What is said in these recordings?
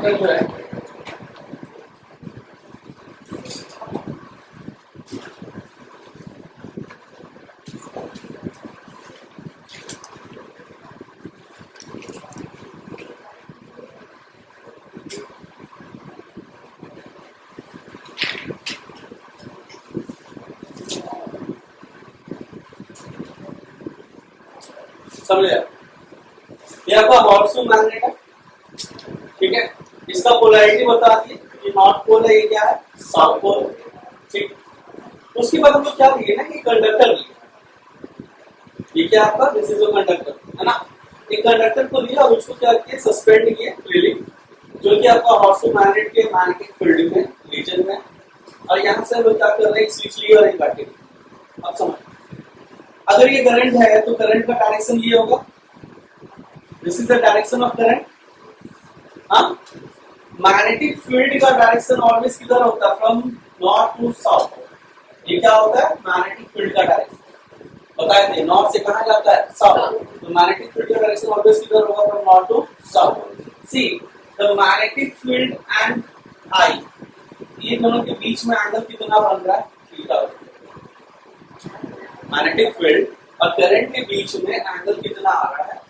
आपका जो है समझ आया, ये आपका हॉर्सू मैग्नेट है, ठीक है। इसका पोलैरिटी बता दी, ये नॉर्थ पोल है, ये क्या है साउथ पोल, ठीक। उसके बाद हम लोग क्या दिए ना कि कंडक्टर लिया, ये क्या आपका दिस इज अ कंडक्टर है ना। एक कंडक्टर को लिया और उसको क्या किया सस्पेंड किया फ्रीली, जो कि आपका हॉर्सू मैग्नेट के मैग्नेटिक फील्ड में रीजन में, और यहाँ से हम लोग क्या कर रहे हैं स्विच लिया और एक बैटरी। अब समझ, अगर ये करंट है तो करंट का डायरेक्शन ये होगा, this is the direction of current. हाँ, मैग्नेटिक फील्ड का डायरेक्शन ऑलवेज किधर होता है, फ्रॉम नॉर्थ टू साउथ। ये क्या होता है मैग्नेटिक फील्ड का डायरेक्शन, बताए थे नॉर्थ से कहां जाता है साउथ, तो मैग्नेटिक फील्ड का डायरेक्शन ऑलवेज किधर होगा from north to south. See the magnetic field and I, ये दोनों के बीच में एंगल कितना बन रहा है थीटा। मैग्नेटिक फील्ड और करंट के बीच में एंगल कितना आ रहा है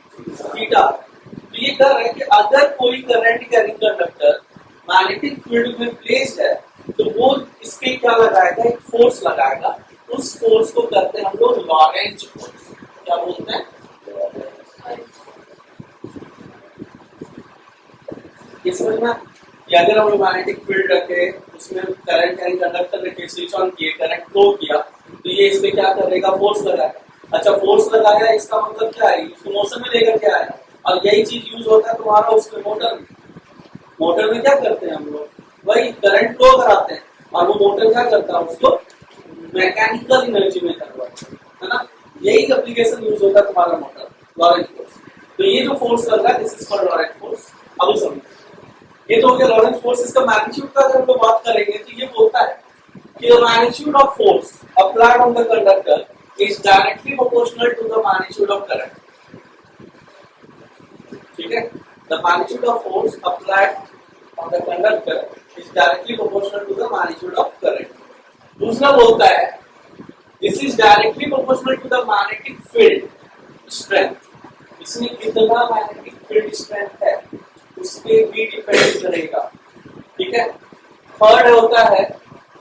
थीटा। तो ये कह रहे हैं कि अगर कोई current carrying conductor magnetic field में प्लेस्ड है तो वो इस पे क्या लगाएगा, एक फोर्स लगाएगा, उस फोर्स को कहते हैं हम लोग लॉरेंज फोर्स। क्या बोलते हैं, ये समझ में कि अगर हम मैग्नेटिक फील्ड रखे, उसमें करंट कैरिंग कंडक्टर रखे, स्विच ऑन किए, करंट फ्लो किया, तो ये इस पे क्या करेगा फोर्स लगाएगा। अच्छा फोर्स लगाया इसका मतलब क्या है, उसको मोशन में लेकर के आएगा, और यही चीज यूज होता है तुम्हारा उसमें मोटर में। मोटर में क्या करते हैं हम लोग, वही करंट फ्लो कराते हैं, और वो मोटर क्या करता है उसको मैकेनिकल एनर्जी में कन्वर्ट, है ना। यही एप्लीकेशन यूज होता है तुम्हारा मोटर लॉरेंज फोर्स। तो ये जो फोर्स लग रहा है this is called Lorentz force. अब समझो, ये तो हो गया लॉरेंज फोर्स। इसका मैग्नीट्यूड का अगर हम लोग बात करेंगे तो ये बोलता है कि the magnitude of force applied on the conductor is directly proportional to the magnitude of current. ठीक है, the magnitude of force applied on the conductor is directly proportional to the magnitude of current. दूसरा बोलता है this is directly proportional to the magnetic field strength. इसमें कितना magnetic field strength है उस पे भी डिपेंड करेगा, ठीक है। थर्ड होता है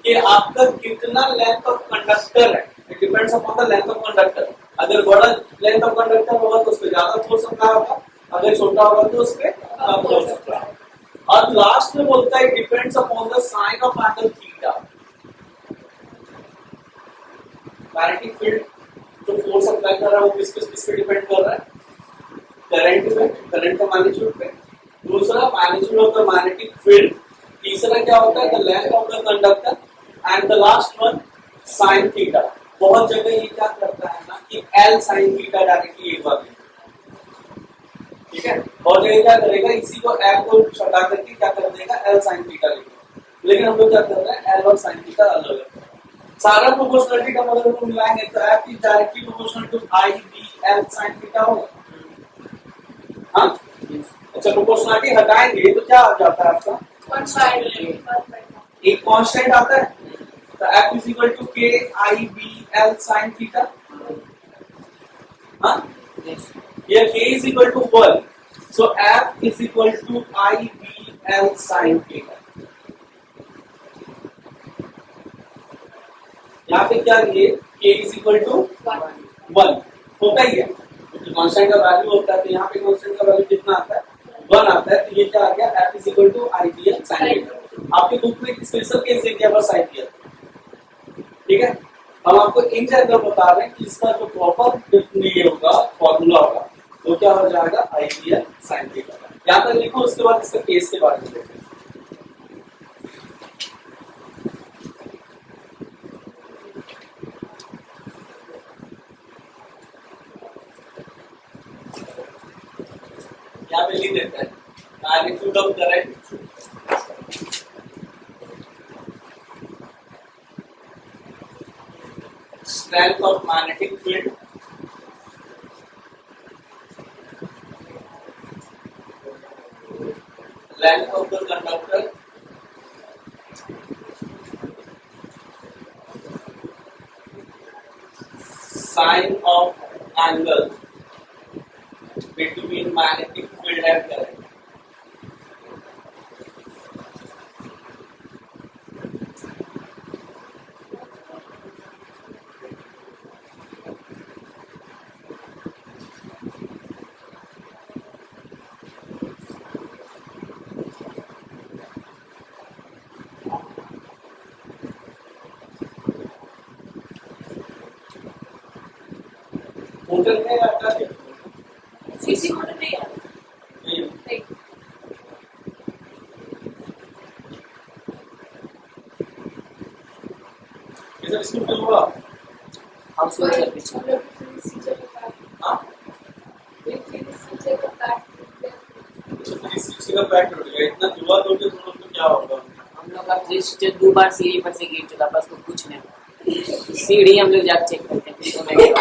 कि आपका कितना लेंथ ऑफ कंडक्टर है, it depends upon the length of conductor. अगर बड़ा लेंथ ऑफ कंडक्टर होगा तो उस पे ज्यादा फोर्स अप्लाई होगा, अगर छोटा होगा तो उस पे कम फोर्स अप्लाई। और लास्ट में बोलता है depends upon the sine of angle theta. Magnetic field जो फोर्स अप्लाई कर रहा है वो किस पे डिपेंड कर रहा है, करंट पे, करंट का मैग्नीट्यूड पे। दूसरा magnitude of the magnetic field. तीसरा क्या होता है the length of the conductor, and the last one sine theta. बहुत जगह ये क्या करता है ना कि एल साइन थीटा डायरेक्टली एक बार, ठीक है। बहुत जगह क्या करेगा इसी को एल को हटा करके क्या कर देगा एल साइन थीटा लिखेगा, लेकिन हम लोग क्या कर रहे हैं एल और साइन थीटा अलग है। सारा प्रोपोर्शनलिटी का मतलब हम मिलाएंगे तो F is directly proportional to I B L sine theta होगा। हाँ अच्छा, प्रोपोर्शनलिटी हटाएंगे तो क्या आ जाता है आपका एक कांस्टेंट आता है, तो F is equal to K I B L sin theta। हाँ ये K is equal to 1, so F is equal to I B L sin theta। यहाँ पे क्या लिए K is equal to 1 होता ही है, कांस्टेंट का वैल्यू होता है, तो यहाँ पे कांस्टेंट का वैल्यू कितना आता है 1 आता है, तो ये क्या आ गया F is equal to I B L sin theta। आपके बुक में एक स्पेशल केस दे दिया बस साइन थीटा, ठीक है। हम आपको इन जनरल बता रहे हैं कि इसका जो प्रॉपर ये होगा फॉर्मूला होगा तो क्या हो जाएगा आइडियल साइन थीटा। यहाँ तक लिखो, उसके बाद इसका केस के बारे में देखते हैं। यहाँ पे लिख देते हैं magnitude of current strength of magnetic field length of the conductor, sine of angle between magnetic field and current. Motor में आता है सीसी मोटर नहीं है नहीं नहीं ये सब स्कूल में हुआ हाउस वाइफ सर्विस सीजर का हाँ एक सीजर का पैक तो इस शिक्षक का पैक टूट गया इतना दुआ दोगे तुम लोग तो क्या होगा हम लोग का फ्रिज 2 बार सीढ़ी पर से गिर चुका बस तो कुछ नहीं सीढ़ी हम लोग जाके चेक करते हैं तो मैं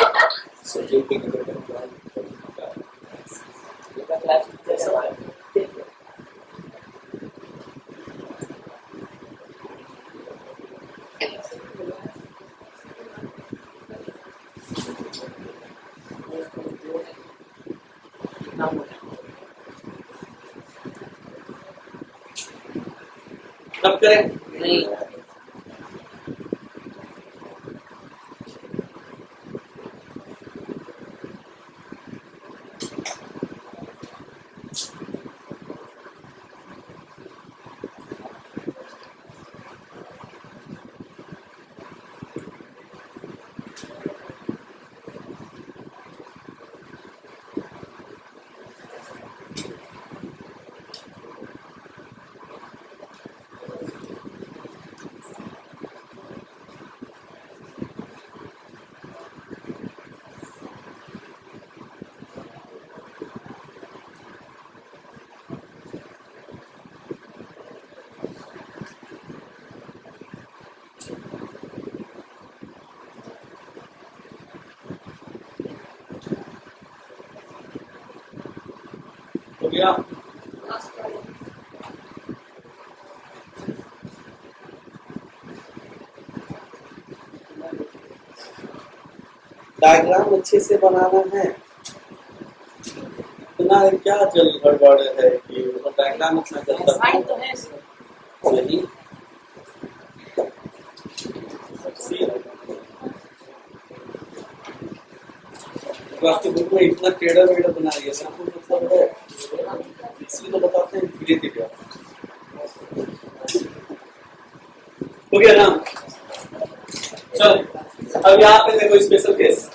क्लास जैसा तब करें नहीं हो गया डायग्राम अच्छे से बनाना है इतना क्या जल गड़बड़ है कि वो डायग्राम इतना जल्दी साइन तो है सर नहीं वास्तु बुक में इतना टेढ़ा मेढ़ा बना दिया सब कुछ मतलब है इसलिए तो बताते हैं धीरे धीरे हो गया ना चल अब यहाँ पे देखो special case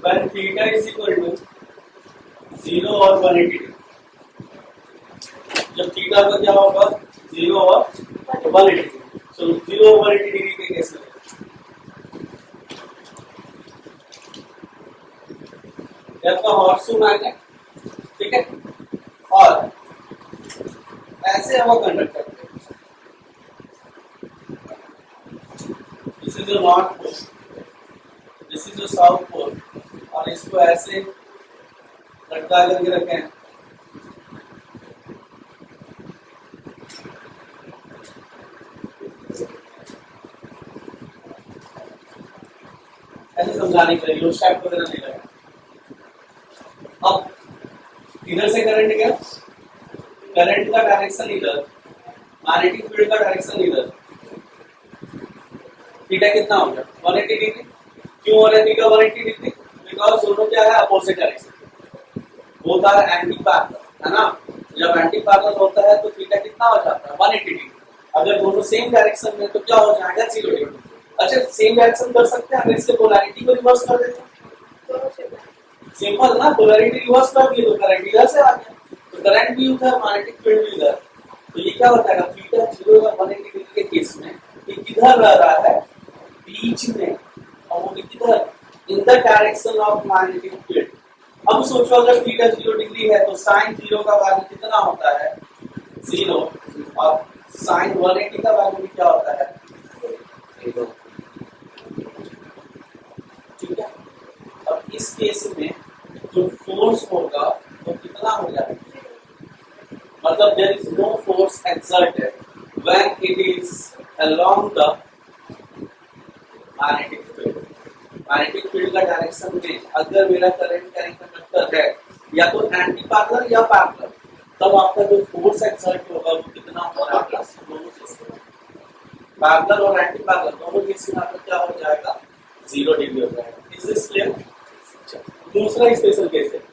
when theta is equal to 0 और 180 जब थीटा का क्या होगा 0 और 180 सो 0 और 180 डिग्री के केस में आपका हॉर्सू मैग्नेट ठीक है और ऐसे हवा conductor this is the north pole this is the south pole और इसको ऐसे लटका करके रखें ऐसे समझाने के लिए लोस्टैक वगैरह नहीं लगा अब इधर से करंट गया करंट का डायरेक्शन इधर मैग्नेटिक फील्ड का डायरेक्शन इधर थीटा कितना हो गया 180 डिग्री क्यों 180 का 180 डिग्री बिकॉज दोनों क्या है opposite direction both are anti parallel है ना जब एंटी पैरेलल होता है तो थीटा कितना हो जाता है 180 डिग्री अगर दोनों सेम डायरेक्शन में तो क्या हो जाएगा 0 डिग्री अच्छा सेम डायरेक्शन कर सकते हैं अगर इसके पोलैरिटी को रिवर्स कर देते हैं सिंपल ना पोलैरिटी रिवर्स कर दिए तो करंट इधर से आ गया तो करंट भी उधर मैग्नेटिक फील्ड भी इधर तो ये क्या हो जाएगा, थीटा 0 और 180 डिग्री के केस में ये किधर रह रहा है, बीच में, और वो भी किधर, in the direction of magnetic field. अब सोचो अगर थीटा 0 डिग्री है तो साइन 0 का वैल्यू कितना होता है, 0, और साइन 180 का वैल्यू क्या होता है, 0। ठीक है, अब इस केस में जो फोर्स होगा वो कितना हो जाएगा, मतलब there is no force exerted when it is along the magnetic field। Magnetic field का डायरेक्शन में अगर मेरा करंट का कंडक्टर है या तो एंटी पैरेलल या पैरेलल, तब आपका जो फोर्स एक्सर्ट होगा वो कितना हो जाएगा, दोनों केस में, पैरेलल और एंटी पैरेलल दोनों केस में आपका क्या हो जाएगा, 0 डिग्री हो जाएगा। Is this clear? दूसरा स्पेशल केस है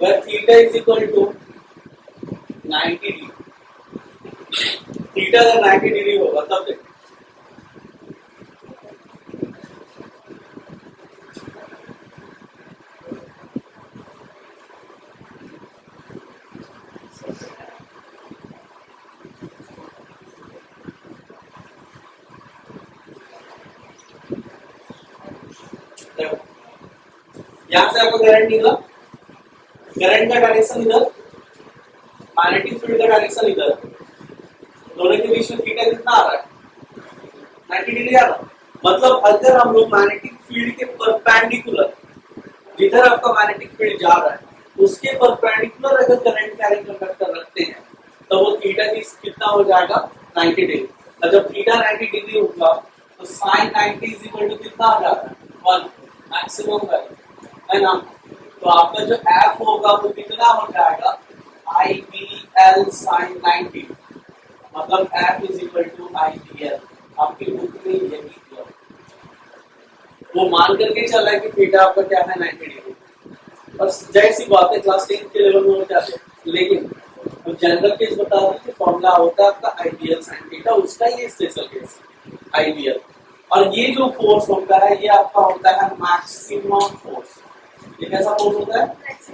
where theta is equal to 90 degree, theta अगर 90 डिग्री होगा तब देखो, यहां से आपको करंट निकला, करंट का डायरेक्शन इधर, मैग्नेटिक फील्ड का डायरेक्शन इधर, दोनों के बीच में थीटा कितना आ रहा है, 90 डिग्री आ रहा है। मतलब अगर हम लोग मैग्नेटिक फील्ड के परपेंडिकुलर, जिधर आपका मैग्नेटिक फील्ड जा रहा है उसके परपेंडिकुलर अगर करंट कैरिंग कंडक्टर रखते हैं तो वो थीटा की कितना हो जाएगा, 90 डिग्री। और जब थीटा 90 डिग्री होगा तो sin 90 इज इक्वल टू कितना आ जाता है, 1 मैक्सिमम वैल्यू, है ना। तो आपका जो f होगा वो कितना हो जाएगा, IBL sin 90, मतलब f is equal to IBL। आपकी बुक में यही दिया, वो मान करके चला है कि थीटा आपका क्या है, 90 डिग्री। और जाहिर सी बात है क्लास 10 के लेवल में हो जाते हैं, लेकिन तो जनरल केस बता दें, फॉर्मूला होता है आपका IBL sin थीटा, उसका ये स्पेशल केस IBL। और ये जो फोर्स होता है ये आपका होता है मैक्सिमम फोर्स। ये कैसा फोर्स होता है,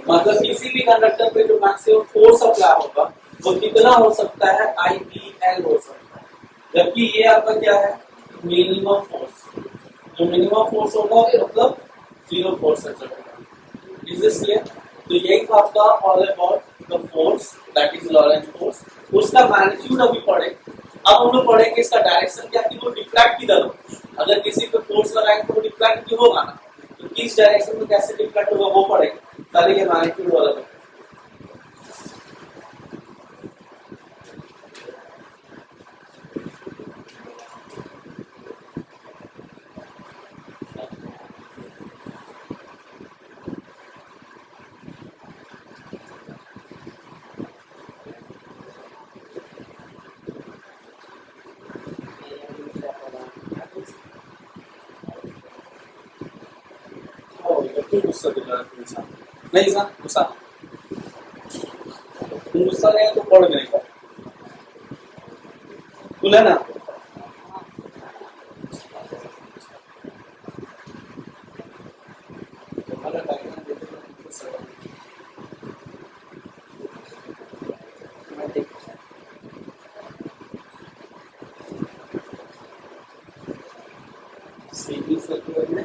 मतलब किसी भी कंडक्टर पे जो मैक्सिमम फोर्स अप्लाई होगा वो कितना हो सकता है, IBL हो सकता है। जबकि ये आपका क्या है, मिनिमम फोर्स। जो मिनिमम फोर्स होगा मतलब 0 force exert. Is this clear? तो यही था आपका all about the force, that is Laurent force. उसका मैग्नीट्यूड अभी पढ़े। अब हम लोग पढ़ेंगे इसका डायरेक्शन क्या, कि वो डिफ्लेक्ट किधर हो। अगर किसी पे फोर्स लगाएंगे तो वो डिफ्लेक्ट क्यों होगा ना, तो किस डायरेक्शन में कैसे डिफ्लेक्ट होगा वो पढ़ेंगे। पहले ये मैग्नीट्यूड वाला देखो। गुस्सा दिला रहा है इंसान, नहीं इंसान गुस्सा, तुम गुस्सा नहीं है तो पढ़ नहीं पाओ, खुला ना। सीधी सर्कुलर में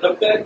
रब करें।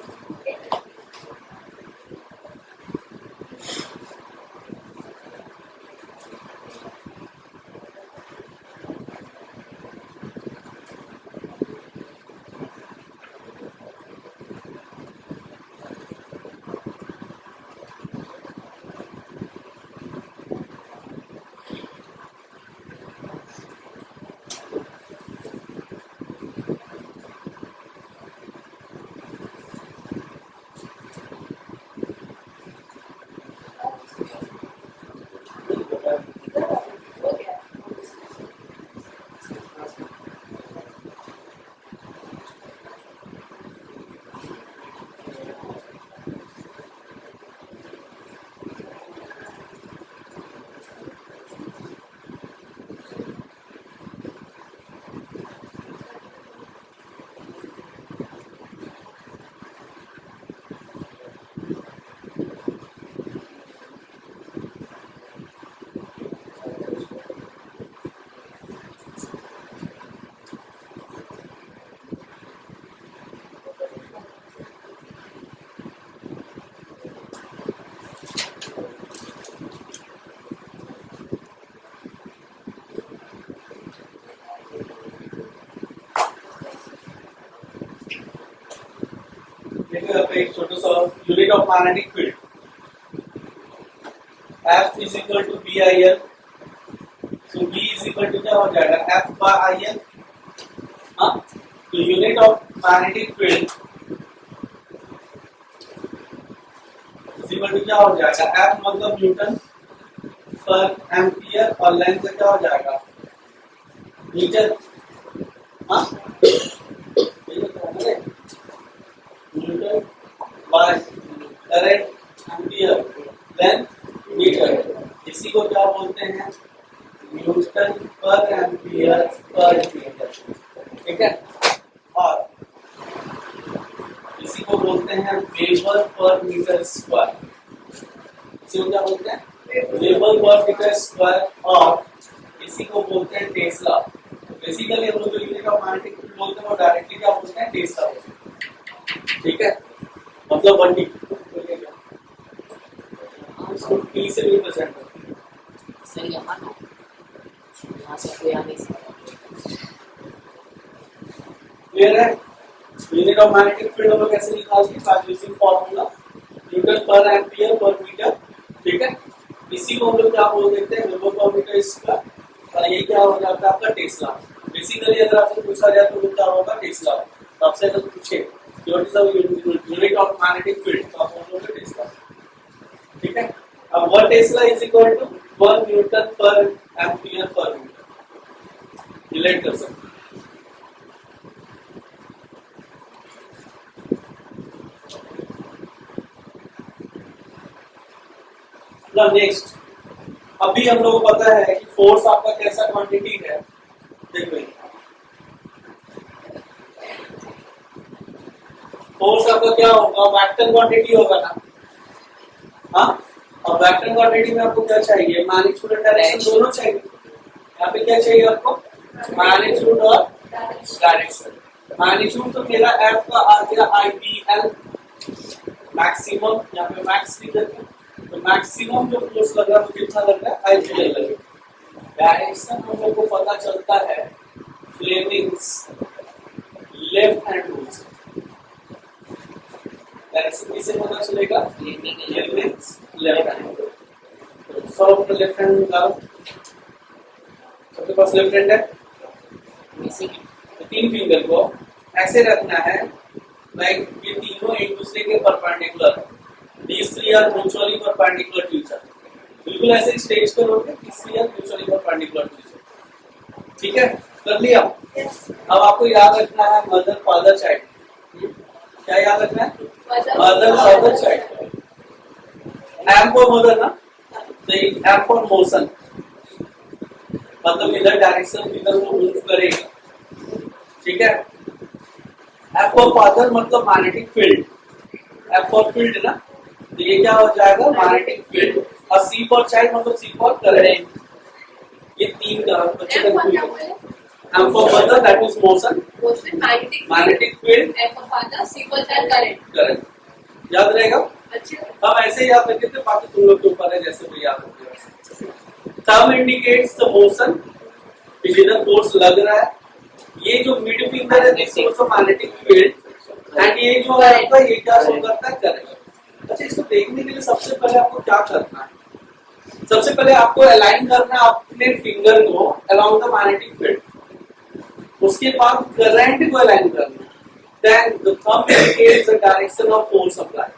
देखो यहाँ पे एक छोटा सा unit of magnetic field F is equal to B I L. So B is equal to क्या हो जाएगा F बाय आई एल। हाँ, तो unit of magnetic field is equal to क्या हो जाएगा F मतलब न्यूटन पर एम्पियर और लेंथ का क्या हो जाएगा मीटर। हाँ, newton by current ampere length metre. इसी को क्या बोलते हैं Newton per ampere per metre. ठीक है, और इसी को बोलते हैं वेबर पर मीटर स्क्वायर। इसी को क्या बोलते हैं वेबर पर मीटर स्क्वायर, और इसी को बोलते हैं टेस्ला। बेसिकली हम लोग जो यूनिट ऑफ मैग्नेटिक फील्ड बोलते हैं वो डायरेक्टली क्या बोलते हैं टेस्ला बोलते हैं। ठीक है, मतलब 1 डी इसको टी से रिप्रेजेंट करते हैं। सही है मानो, यहाँ से कोई आ नहीं सकता। क्लियर है? यूनिट ऑफ मैग्नेटिक फील्ड हम लोग कैसे निकालते हैं by using formula Newton per ampere per metre. ठीक है, इसी को हम लोग क्या बोल देते हैं वेबर पर मीटर स्क्वायर, और ये क्या हो जाता है आपका टेस्ला। बेसिकली अगर आपसे पूछा जाए तो वो क्या होगा टेस्ला। तो आपसे अगर पूछे what is the unit of magnetic field तो आप बोलोगे टेस्ला। ठीक है, अब 1 tesla is equal to 1 newton per ampere per metre relate कर सकते हैं। ना नेक्स्ट, अभी हम लोगों को पता है कि फोर्स आपका कैसा क्वांटिटी है। देखो फोर्स आपका क्या होगा वेक्टर क्वांटिटी होगा ना। हाँ, और वेक्टर क्वांटिटी में आपको क्या चाहिए मैग्नीट्यूड और डायरेक्शन दोनों चाहिए। यहाँ पे क्या चाहिए आपको मैग्नीट्यूड और डायरेक्शन। मैग्नीट्यूड तो मेरा F का आ गया IBL मैक्सिमम, यहाँ पे मैक्स लिख देते हैं। तो मैक्सिमम जो फोर्स लग रहा है वो कितना लग रहा है IBL लगेगा। डायरेक्शन हम लोग को पता चलता है फ्लेमिंग्स लेफ्ट हैंड रूल से। डायरेक्शन किसे पता चलेगा Fleming's left hand. So left hand निकालो, सबके पास लेफ्ट हैंड है। तो 3 फिंगर को ऐसे रखना है लाइक ये तीनों एक दूसरे के perpendicular, these three are mutually perpendicular to each other। बिल्कुल ऐसे स्ट्रेच करोगे these three are mutually perpendicular to each other। ठीक है, कर लिया। अब आपको याद रखना है मदर फादर चाइल्ड। क्या याद रखना है mother father child. M for mother ना, तो M फॉर मोशन, मतलब इधर डायरेक्शन इधर वो मूव करेगा। ठीक है, F फॉर फादर मतलब magnetic field, F for field ना, तो ये क्या हो जाएगा मैग्नेटिक फील्ड। और C फॉर चाइल्ड मतलब C फॉर करंट। ये 3 का बच्चे का M for mother, that is motion. Motion, Magnetic field, F for father, C for child, current. current. याद रहेगा? अच्छे. हम ऐसे ही याद रखें थे, बाकी तुम लोग के ऊपर है जैसे भी याद रखते हो. Thumb indicates the motion, इधर फोर्स लग रहा है. ये जो मिड फिंगर है this source of magnetic field and ये जो है आपका ये क्या शो करता है करंट. अच्छा इसको देखने के लिए सबसे पहले आपको क्या करना है? सबसे पहले आपको अलाइन करना है अपने फिंगर को अलोंग द मैग्नेटिक फील्ड. उसके बाद करंट को अलाइन करना है. Then the thumb indicates the direction of force supply.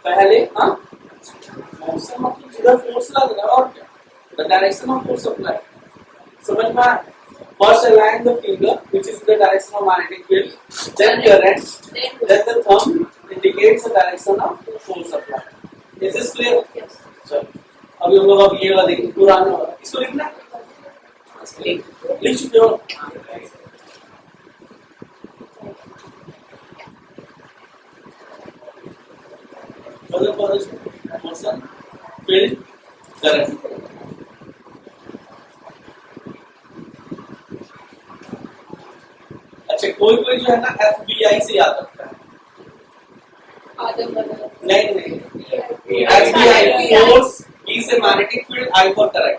पहले हाँ मोशन मतलब जिधर फोर्स लग रहा है और क्या? The direction of force supply. समझ में आया? First align the finger, which is the direction of magnetic field. Then current. Then the thumb indicates the direction of force supply. Is this clear? Yes. चलो अभी हम लोग अब ये वाला देखेंगे पुराना वाला. इसको लिखना है? लिख चुके हो? Motion field current. अच्छा कोई कोई जो है ना FBI से याद रखता है. नहीं FBI फोर्स, B से magnetic field, I for current.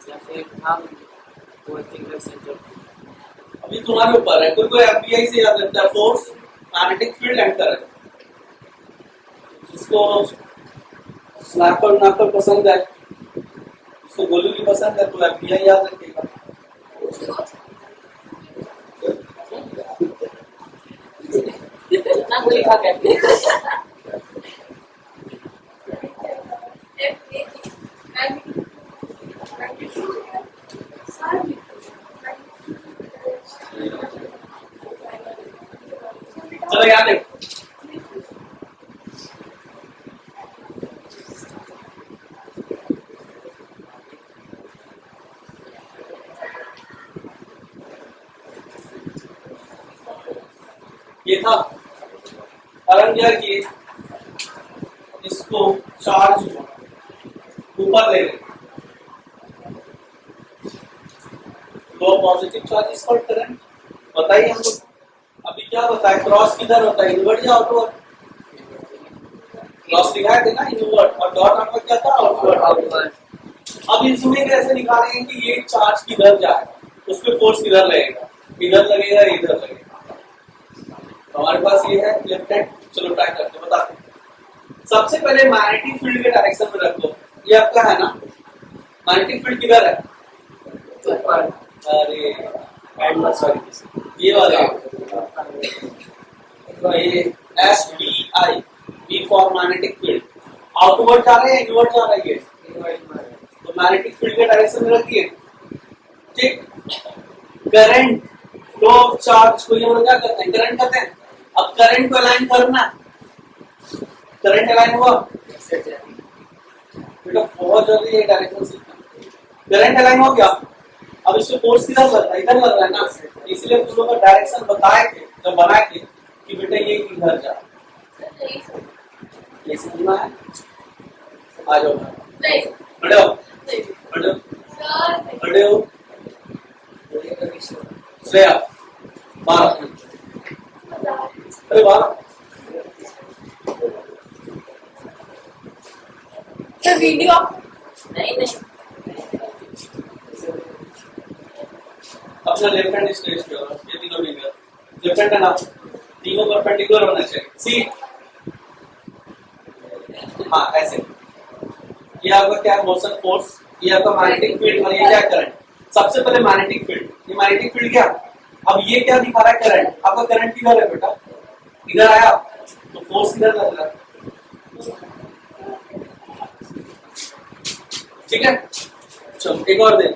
या फिर हम वो फिंगर सेंटर. अभी तुम्हारे ऊपर है. कोई कोई FBI से याद रखता है force, magnetic field and current. जिसको स्नैपर पसंद है, उसको गोलू की पसंद है, तो FBI याद रखेगा. ना कोई खा कहते चलो याद है. ये था अरंगिया की इसको चार्ज ऊपर ले गए. दो पॉजिटिव चार्जेस पर करंट. बताइए हम लोग अभी क्या बताया क्रॉस किधर होता है, इनवर्ट या आउटवर्ट? क्रॉस दिखाए थे ना इनवर्ट और डॉट आपका क्या था आउटवर्ट. अब इसमें कैसे निकालेंगे कि ये चार्ज किधर जाए, उस पे फोर्स किधर लगेगा, इधर लगेगा इधर लगेगा. हमारे पास ये है लेफ्ट हैंड. चलो ट्राई करते हैं, बताते हैं. सबसे पहले मैग्नेटिक फील्ड के डायरेक्शन में रखो. ये आपका है ना मैग्नेटिक फील्ड किधर है? अरे सॉरी ये वाला ये SBI, B for magnetic field. Outward जा रहे हैं इनवर्ड जा रहा है ये, तो मैग्नेटिक फील्ड के डायरेक्शन में रखिए. ठीक. करंट फ्लो ऑफ चार्ज को ये क्या कहते हैं? करंट कहते हैं. अब करंट को अलाइन करना. करंट अलाइन हुआ बेटा, बहुत जल्दी ये डायरेक्शन सीखना. करंट अलाइन हो गया. अब इसमें फोर्स किधर लग रहा है? इधर लग रहा है ना. इसलिए तुम लोग डायरेक्शन बताए थे जब बनाए थे कि बेटा ये इधर जा. ये समझना है? आ जाओ बड़े हो बड़े हो बड़े हो. श्रेया 12. अरे 12 वीडियो नहीं अपना लेफ्ट हैंड स्ट्रेच करो. ये तीनों फिंगर लेफ्ट हैंड का नाम तीनों परपेंडिकुलर होना चाहिए. सी हाँ ऐसे. ये आपका क्या मोशन फोर्स, ये आपका मैग्नेटिक फील्ड और ये क्या करंट. सबसे पहले मैग्नेटिक फील्ड. ये मैग्नेटिक फील्ड क्या, अब ये क्या दिखा रहा है? करंट. आपका करंट किधर है बेटा? इधर आया तो फोर्स किधर लग रहा है? ठीक है. चलो एक और दे.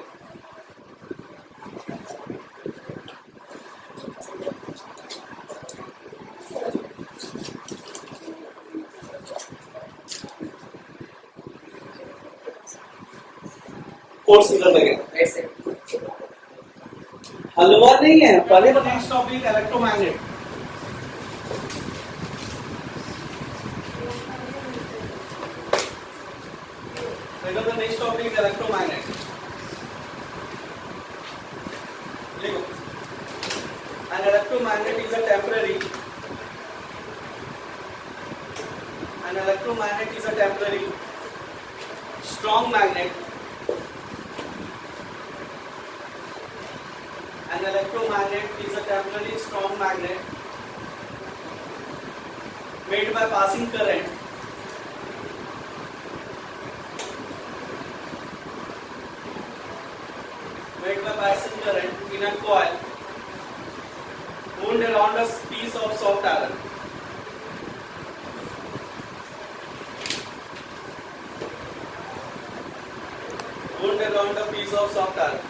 फोर्स इधर लगेगा ऐसे. हलवा नहीं है. पहले तो next topic electromagnet. Next topic electromagnet. electromagnet is a temporary. An electromagnet is a temporary strong magnet. An electromagnet is a temporary strong magnet made by passing current. Made by passing current in a coil wound around a piece of soft iron. Wound around a piece of soft iron.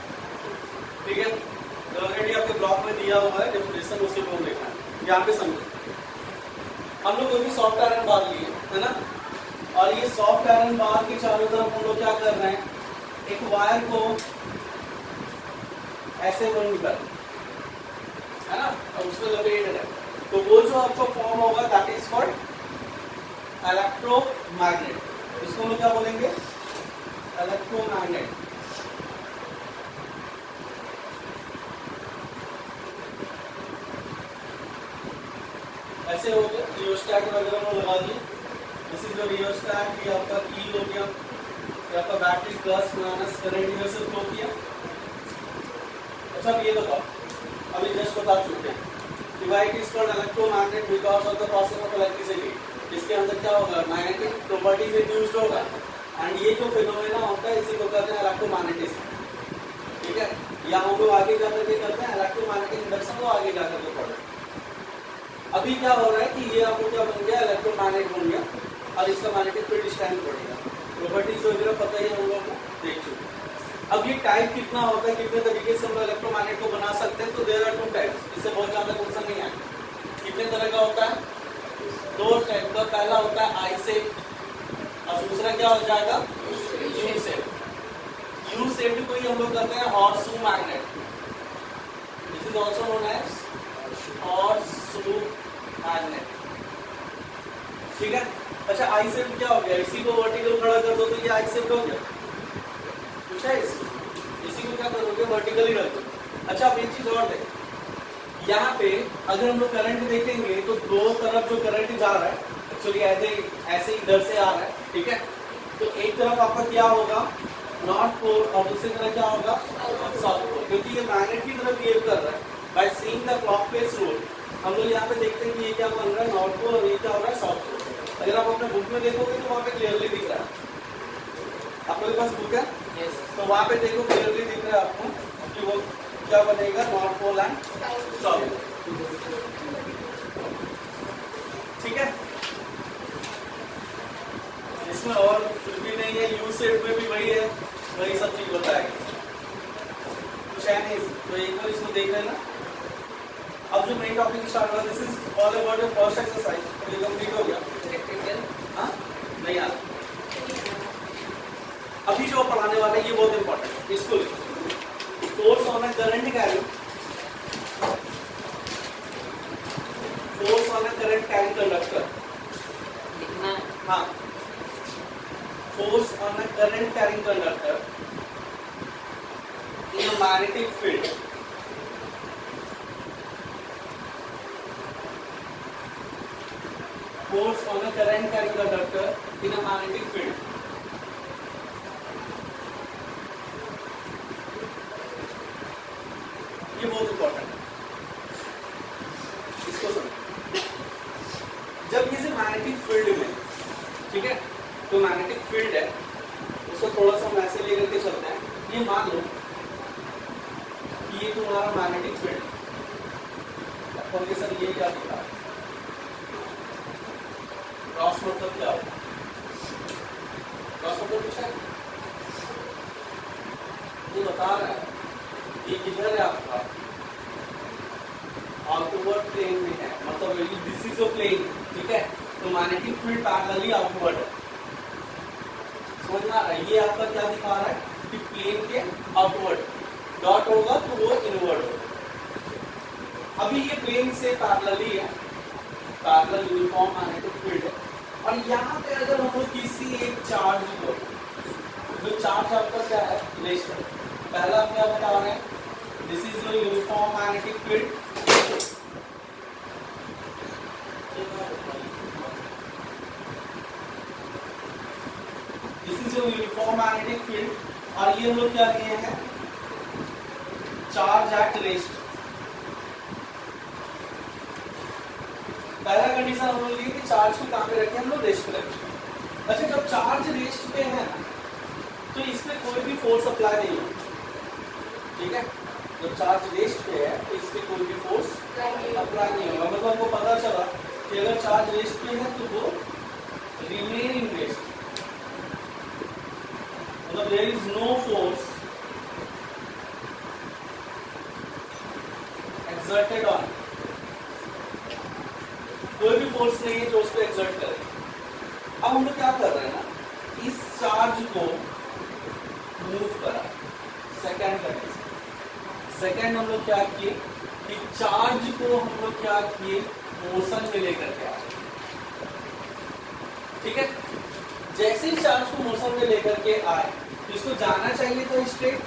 ठीक है, तो already आपके block में दिया हुआ है definition, उसी को लिखना है। यहाँ पे समझो, हम लोग कोई भी सॉफ्ट आयरन बार लिए है ना, और ये सॉफ्ट आयरन बार के चारों तरफ हम लोग क्या कर रहे हैं, एक वायर को ऐसे बंद कर, है ना, और उसमें लपेट है, तो वो जो आपको फॉर्म होगा दैट इज कॉल्ड इलेक्ट्रोमैग्नेट। इसको हम लोग क्या बोलेंगे, इलेक्ट्रोमैग्नेट। ऐसे हो गया रियोस्टैट वगैरह में लगा दिए। दिस इज द रियोस्टैट, ये आपका की हो गया, ये आपका बैटरी प्लस माइनस करंट इधर से फ्लो किया। अच्छा अब ये बताओ, अभी जस्ट बता चुके हैं कि why it is called electromagnet because of the process of electricity. इसके अंदर क्या होगा, मैग्नेटिक प्रॉपर्टीज इंड्यूस्ड होगा, एंड ये जो फिनोमेना होता है इसी को कहते हैं इलेक्ट्रोमैग्नेटिज्म। ठीक है, या हम लोग आगे जाकर के करते हैं इलेक्ट्रोमैग्नेटिक इंडक्शन को आगे जाकर के पढ़ते हैं। अभी क्या हो रहा है कि ये आपको क्या बन गया, इलेक्ट्रोमैग्नेट बन गया, और इसका मैग्नेटिक फील्ड स्ट्रेंथ बढ़ेगा। प्रॉपर्टीज वगैरह पता ही हम लोगों को देख चुके। अब ये टाइप कितना होता है, कितने तरीके से हम लोग इलेक्ट्रोमैग्नेट को बना सकते हैं, तो देयर आर टू टाइप्स। इससे बहुत ज्यादा क्वेश्चन नहीं आएगा। कितने तरह का होता है, दो टाइप का। पहला होता है आई शेप, और दूसरा क्या हो जाएगा, यू शेप। यू शेप को ही हम लोग कहते हैं horseshoe magnet. This is also known as horseshoe magnet. ठीक है, अच्छा आई शेप क्या हो गया, इसी को वर्टिकल खड़ा कर दो तो ये आई शेप हो गया। कुछ है इसी को क्या करोगे, वर्टिकली रख दो। अच्छा अब एक चीज और देख, यहाँ पे अगर हम लोग करंट देखेंगे तो दो तरफ जो करंट जा रहा है एक्चुअली ऐसे इधर से आ रहा है। ठीक है, तो एक तरफ आपका क्या होगा, नॉर्थ पोल, और दूसरी तरफ क्या होगा, साउथ पोल, क्योंकि ये मैग्नेट की तरफ बिहेव कर रहा है। By seeing the clockwise rule हम लोग यहाँ पे देखते हैं कि ये क्या बन रहा है, नॉर्थ पोल, और ये क्या हो रहा है, साउथ पोल। अगर आप अपने बुक में देखोगे तो वहाँ पे क्लियरली दिख रहा है। आप लोगों के पास बुक है, तो वहाँ पे देखो क्लियरली दिख रहा है आपको कि वो क्या बनेगा, नॉर्थ पोल एंड साउथ। ठीक है, इसमें और कुछ भी नहीं है, यू शेप में भी वही है, वही सब चीज बताएगा, कुछ है नहीं। तो एक बार इसको देख लेना। अब जो मेन टॉपिक स्टार्ट हुआ, this is all about your first exercise. ये कंप्लीट हो गया। हाँ नहीं यार, अभी जो पढ़ाने वाले हैं ये बहुत इंपॉर्टेंट है, इसको force on a current carrying, force on a current carrying conductor लिखना। हाँ, force on a current carrying conductor in a magnetic field. Force on a current carrying conductor in a magnetic field. ये बहुत important है, इसको समझो। जब ये से मैग्नेटिक फील्ड में, ठीक है, तो मैग्नेटिक फील्ड है, उसको थोड़ा सा हम ऐसे लेकर के चलते हैं। ये मान लो कि ये तुम्हारा मैग्नेटिक फील्ड, कहोगे सर ये क्या दिखा, क्रॉस मतलब क्या होगा, क्रॉस मतलब कुछ है, ये बता रहा है ये किधर है आपका, आउटवर्ड प्लेन में है, मतलब दिस इज अ प्लेन। ठीक है, तो मैग्नेटिक फील्ड पैरेलली आउटवर्ड है। समझ में आ रहा है, ये आपका क्या दिखा रहा है कि प्लेन के आउटवर्ड डॉट होगा तो वो इनवर्ड होगा। अभी ये प्लेन से पैरेलली है, पैरेलल यूनिफॉर्म मैग्नेटिक फील्ड है, और यहाँ पे अगर हम लोग किसी एक चार्ज को, जो चार्ज आपका क्या है, लेस पहला क्या बता रहे हैं, this is your uniform magnetic field, और ये हम लोग क्या लिए हैं, चार्ज एट रेस्ट। पहला कंडीशन हम लोग लिए कि चार्ज को कहां पे रखें, हम लोग रेस्ट पे रखें। अच्छा, जब चार्ज रेस्ट पे है तो इसमें कोई भी फोर्स अप्लाई नहीं होगा, ठीक है। जब चार्ज रेस्ट पे है तो इसमें कोई भी फोर्स अप्लाई नहीं होगा। मतलब हमको पता चला कि अगर चार्ज रेस्ट पे है तो वो रिमेन इन रेस्ट, मतलब there is no force exerted on, कोई भी फोर्स नहीं है जो उस पर एक्सर्ट करे। अब हम लोग क्या कर रहे हैं ना, इस चार्ज को मूव करा। सेकंड कंडीशन, सेकंड हम लोग क्या किए कि चार्ज को हम लोग क्या किए, मोशन में लेकर के आए, ठीक है। जैसे ही चार्ज को मोशन में लेकर के आए तो इसको जाना चाहिए था स्ट्रेट,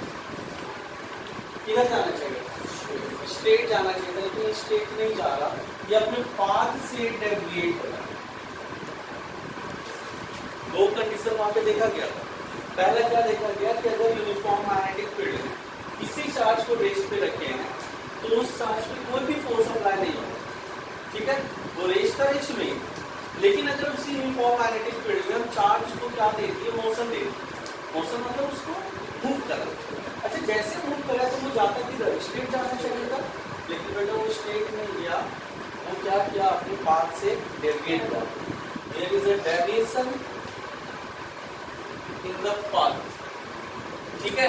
किधर जाना चाहिए, स्ट्रेट जाना चाहिए था, लेकिन स्ट्रेट नहीं जा रहा, ये अपने पाथ से डेविएट हो रहा है। दो कंडीशन वहां पे देखा गया था। पहला क्या देखा गया कि अगर यूनिफॉर्म मैग्नेटिक फील्ड में किसी चार्ज को रेस्ट पे रखे हैं तो उस चार्ज पे कोई भी फोर्स अप्लाई नहीं होगा, ठीक है, वो रेस्ट का रेस्ट में। लेकिन अगर उसी यूनिफॉर्म मैग्नेटिक फील्ड में हम चार्ज को क्या दे दिए, मोशन दे दिए। मोशन मतलब उसको मूव करा। अच्छा, जैसे मूव करा तो वो जाता किधर, स्ट्रेट जाना चाहिए था, लेकिन बेटा वो स्ट्रेट नहीं गया, वो क्या किया, अपने पाथ से डेविएट हुआ। There is a deviation in the path, ठीक है।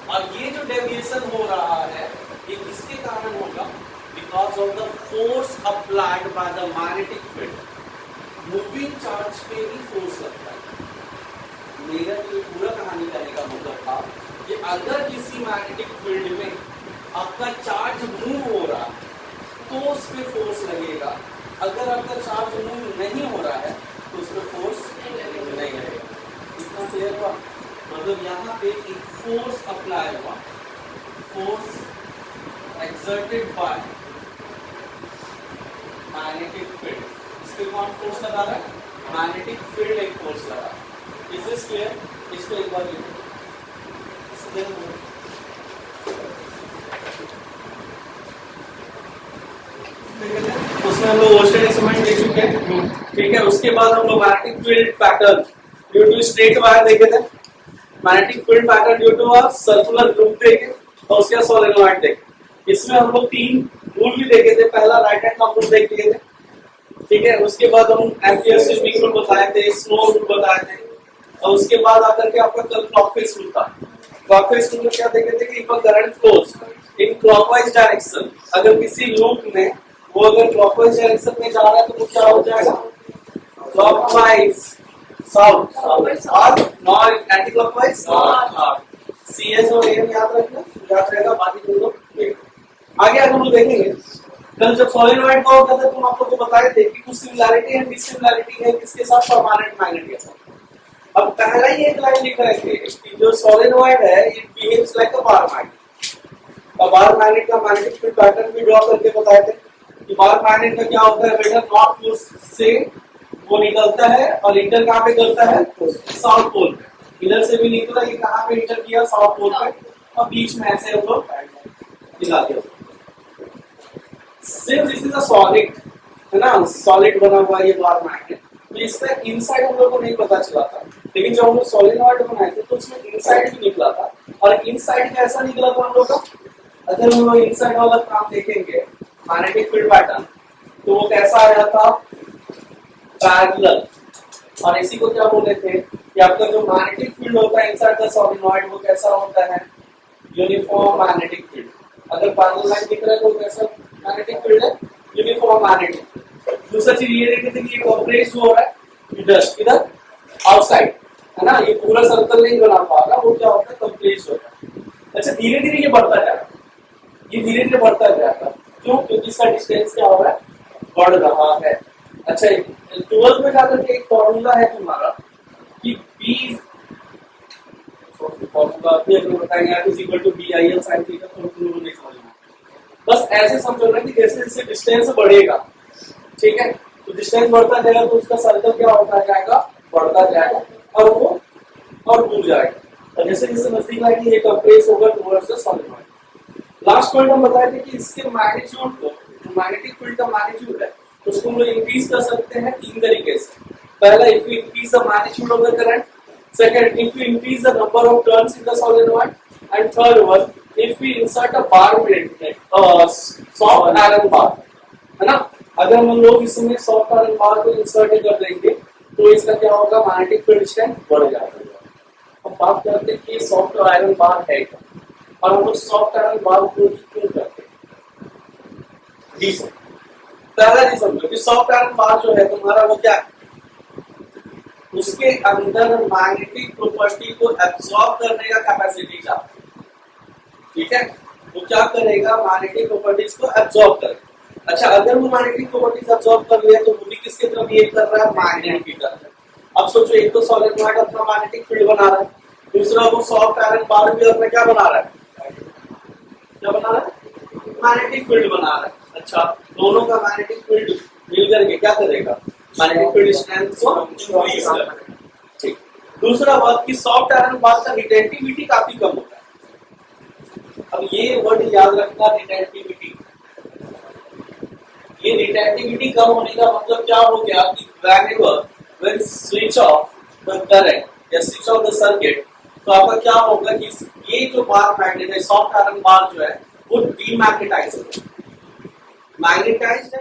और ये जो डेविएशन हो रहा है ये किसके कारण होगा, because of the force applied by the magnetic field. Moving charge पे ही फोर्स लगता है। मेरा ये पूरा कहानी करने का मतलब था कि अगर किसी मैग्नेटिक फील्ड में आपका चार्ज मूव हो रहा है तो उस पर फोर्स लगेगा, अगर आपका चार्ज मूव नहीं हो रहा है तो उस पर फोर्स नहीं लगेगा। इतना क्लियर हुआ, मतलब यहाँ पे एक फोर्स अप्लाई हुआ, force exerted by magnetic field. इस पे कौन फोर्स लगा रहा है, मैग्नेटिक फील्ड एक फोर्स लगा। इज दिस क्लियर, इसको एक बार लिखो। उसमें हम लोग ओस्टेड एक्सपेरिमेंट देख चुके हैं, ठीक है। उसके बाद हम लोग magnetic field pattern due to straight wire देखे थे, magnetic field pattern due to a circular loop देखे, और उसके बाद सोलेनॉइड देखे। इसमें हम लोग तीन रूल भी देखे थे। पहला राइट हैंड का रूल देख लिए थे, ठीक है। उसके बाद हम एम्पियर स्विचिंग रूल बताए थे, स्नो रूल बताए थे, और उसके बाद आकर के आपका कल क्लॉकवाइज रूल था। क्लॉकवाइज रूल में क्या देखे थे कि if a current flows in clockwise direction, अगर किसी लूप में वो अगर क्लॉकवाइज डायरेक्शन में जा रहा है तो वो क्या हो जाएगा, क्लॉकवाइज साउथ, और north anti clockwise north. CS और एम याद रखना, याद रहेगा, बाकी दोनों आगे हम लोग देखेंगे। कल जब सोलेनॉइड का होता था तो हम आप लोगों को बताए थे कि कुछ सिमिलैरिटी एंड डिससिमिलैरिटी है किसके साथ, परमानेंट मैग्नेट के साथ। अब पहला ही एक लाइन लिख रहे थे कि जो सोलेनॉइड है it behaves like a bar magnet. अब बार मैग्नेट का मैग्नेटिक फील्ड पैटर्न भी ड्रॉ करके बताए थे कि बार मैग्नेट का क्या होता है बेटा, नॉर्थ पोल से वो निकलता है और इंटर कहां पे करता है, साउथ पोल पे। इधर से भी निकला, ये कहां पे इंटर किया, साउथ पोल पे, और बीच में ऐसे हम लोग मिला दिया। Since this is a solid, है ना, सॉलिड बना हुआ ये बार मैग्नेट, तो इसका इनसाइड हम लोग को नहीं पता चला था। लेकिन जब हम लोग सोलेनॉइड बनाए थे तो उसमें इनसाइड भी निकला था, और इनसाइड कैसा निकला था हम लोग का, अगर हम लोग इनसाइड वाला काम देखेंगे मैग्नेटिक फील्ड पैटर्न तो वो कैसा आया था, पैरेलल। और इसी को क्या बोले थे कि आपका जो मैग्नेटिक फील्ड होता है इनसाइड द सोलेनॉइड वो कैसा होता है, यूनिफॉर्म मैग्नेटिक फील्ड। अगर पैरेलल लाइन दिख रहा है तो कैसा मैग्नेटिक फील्ड है, यूनिफॉर्म मैग्नेटिक। दूसरा चीज ये देखे थे कि ये कॉम्प्रेस जो हो रहा है इधर इधर आउटसाइड, है ना, ये पूरा सर्कल नहीं बना पाएगा, वो क्या होता है, कंप्लीट होता है। अच्छा, धीरे धीरे ये बढ़ता जाएगा, ये धीरे धीरे बढ़ता जाएगा, क्यों, क्योंकि इसका डिस्टेंस क्या हो रहा है, बढ़ रहा है। अच्छा, 12th में जाकर के एक फॉर्मूला है तुम्हारा कि B फॉर्मूला भी अगर बताएंगे आप is equal to BIL sin theta, तो तुम लोग नहीं समझना, बस ऐसे समझना कि जैसे जैसे डिस्टेंस बढ़ेगा, ठीक है, तो डिस्टेंस बढ़ता जाएगा तो उसका सर्कल क्या होता जाएगा, बढ़ता जाएगा, और वो और दूर जाएगा। और जैसे जैसे नजदीक आएगी ये कंप्रेस होगा towards the solenoid. Last point हम बताए थे कि इसके मैग्नीट्यूड को, जो मैग्नेटिक फील्ड का मैग्नीट्यूड है, उसको हम लोग इंक्रीज कर सकते हैं तीन तरीके से। पहला, if you increase the magnitude of the current, second if you increase the number of turns in the solenoid, and third one if we insert a bar में सॉफ्ट आयरन बार, है ना। अगर हम लोग इसमें सॉफ्ट आयरन बार को insert कर देंगे तो इसका क्या होगा, मैग्नेटिक फील्ड स्ट्रेंथ बढ़ जाएगा। अब बात करते हैं कि सॉफ्ट आयरन बार है क्या, और हम लोग सॉफ्ट आयरन बार को क्यों करते हैं। रीजन, पहला रीजन कि सॉफ्ट आयरन बार जो है तुम्हारा वो क्या है, उसके अंदर मैग्नेटिक प्रॉपर्टी को एब्सॉर्ब करने का कैपेसिटी ज्यादा, ठीक है। वो क्या करेगा, मैग्नेटिक प्रॉपर्टीज को एब्सॉर्ब करेगा। अच्छा, अगर वो मैग्नेटिक प्रॉपर्टीज एब्सॉर्ब कर लिया तो वो भी किसके तरफ बिहेव कर रहा है, मैग्नेट की तरफ। अब सोचो, एक तो सॉलिनॉइड अपना मैग्नेटिक फील्ड बना रहा है, दूसरा वो सॉफ्ट आयरन बार भी अपना क्या बना रहा है, क्या बना रहा है, मैग्नेटिक फील्ड बना रहा है। अच्छा, दोनों का मैग्नेटिक फील्ड मिल करके क्या करेगा, मैग्नेटिक फील्ड स्ट्रेंथ को इंक्रीज करेगा। ठीक। दूसरा बात कि सॉफ्ट आयरन बार का रिटेंटिविटी काफी कम होता है। अब ये वर्ड याद रखना, रिटेंटिविटी। ये रिटेंटिविटी कम होने का मतलब क्या हो गया कि whenever when switch off the current या switch off the circuit, तो आपका क्या होगा कि ये जो बार मैग्नेट है, सॉफ्ट आयरन बार जो है वो डीमैग्नेटाइज होगा। मैग्नेटाइज्ड